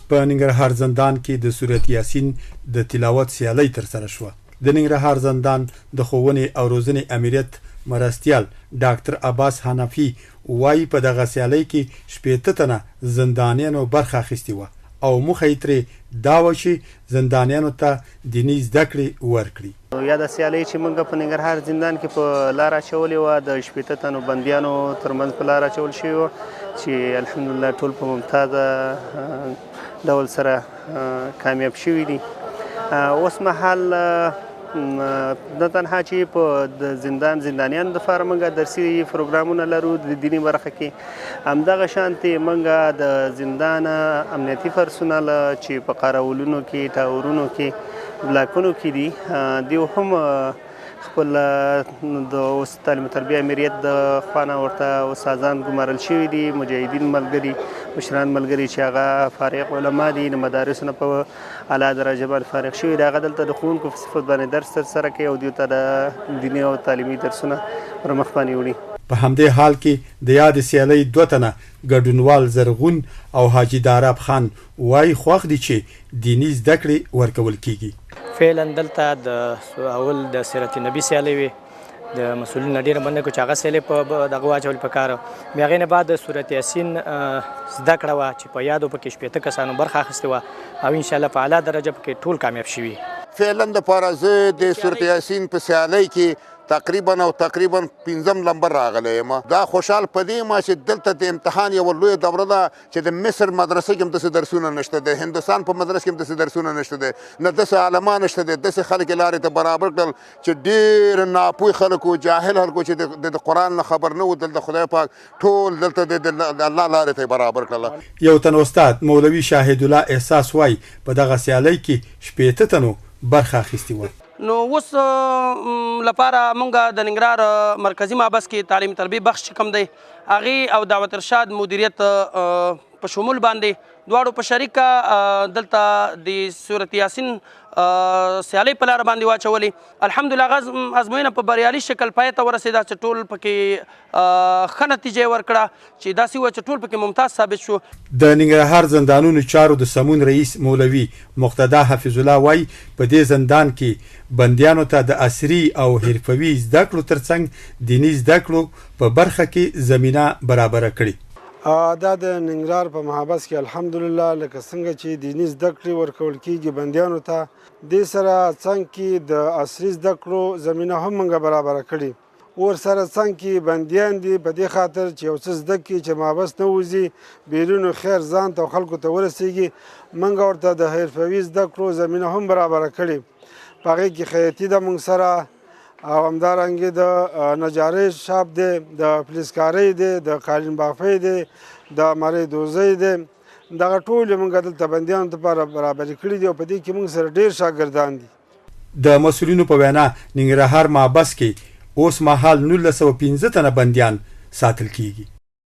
په ننګرهار زندان کې د سورت یاسین د تلاوت سیالۍ ترسره شوه. د ننګرهار زندان د ښوونې او روزنې امریت مرستیال ډاکټر عباس حنفي وایي په دغه سیالۍ کې 80 تنه زندانیانو برخه اخیستې وه او موخه یې ترې دا وه چې زندانیانو ته دیني زده کړې ورکړي. یا د سیالۍ چې موږ په ننګرهار زندان کې په لاره اچولې وه د 80 تنو بندیانو ترمنځ په لاره اچول شوي وه چې الحمدلله ټول په ممتازه ډول سره کامیاب شوي دي. اوس مهال نه تنها چې په د زندانیانو دپاره موږ درسي پروګرامونه لرو د دیني برخه کې، همدغه شانتې موږ د زندان امنیتي پرسونل چې په قراولونو کې ټاورونو کې بلاکونو کې دي دیو هم خپل د تعلیم و تربیه امریت د خوا نه ورته استادان ګمارل شوي دي، مجاهدین ملګري مشران ملګري چې هغه فارغ علما دي، د مدارسو نه په اعلی درجه باندې فارغ شوي دي، هغه دلته د ښوونکو په صفت باندې درس ترسره کوي او دوی ته د دیني او تعلیمي درسونه پر مخ باندې وړي. په همدې حال کې د یاد سیالۍ 2 تنه ګډونوال زرغون او حاجي داراب خان وایي خوښ دي چې دیني زده کړې ورکول کیږي. فعلا دلته د اول د سیرت نبی سیالۍ وي، د مسؤلینو ډېره مننه کوو چې هغه سیالۍ په دغه واچول پکار. بیا هغې نه بعد د سورت یاسین زده کړه وه چې په یادو پکې 80 کسانو برخه اخیستې وه او انشاءالله په اعلی درجه پکې ټول کامیاب شوي. فعلا دپاره زه د سورت یاسین په سیالۍ کې تقریبا 5 نمبر راغلی یم. دا خوشحال په دې یم چې دلته د امتحان یوه لویه دوره ده چې د مصر مدرسه کې هم داسې درسونه نشته دی، هندوستان په مدرسه کې هم داسې درسونه نشته دی، نه داسې علما نشته دی، داسې خلک یې لارې ته برابر کړل چې ډېر ناپوه خلک و، جاهل خلک و چې د قرآن نه خبر نه و، دلته خدای پاک ټول دلته د الله لارې ته برابر کړل. یو تن استاد مولوي شاهد الله احساس وایي په دغه سیالۍ کې 80 تنو برخه اخیستې وه. نو اوس لپاره مونږ د ننګرهار مرکزي محبس کې تعلیم تربیه بخش کوم دی هغې او دعوت ارشاد مدیریت په شمول باندې دواړو په شریکه دلته د سورت یاسین سیالۍ په لاره باندې واچولې. الحمدلله هغه ازموینه په بریالي شکل پای ته ورسېده چې ټول پکې ښه نتیجه یې ورکړه چې داسې وه چې ټول پکې ممتاز ثابت شو. د ننګرهار زندانونو چارو د سمون رئیس مولوي مقتدا حفظ الله وایي په دې زندان کې بندیانو ته د عصري او حرفوي زده کړو ترڅنګ دیني زده کړو په برخه کې زمینه برابره کړې. دا د ننګرهار په محبس کې الحمدلله لکه څنګه چې دیني زده کړې ورکول کېږي بندیانو ته، دې سره څنګ کې د عصري زده کړو زمینه هم موږ برابره کړې. ورسره څنګ کې بندیان دي په دې خاطر چې یو څه زده کړي چې محبس نه وځي بیرون خیر ځان ته او خلکو ته ورسېږي. موږ ورته د حرفوي زده کړو زمینه هم برابره کړې. په هغې کې خیاطي ده موږ سره او همدارنګې د نجارۍ شاپ دی، د فلزکارۍ دی، د قالین بافۍ دی، د مرۍ دوزۍ دی، دغه ټول یې موږ دلته بندیانو لپاره برابرې کړي دي او په دې کې موږ سره ډېر شاګردان دي. د مسؤلینو په وینا ننګرهار محبس کې اوس مهال 1915 تنه بندیان ساتل کیږي.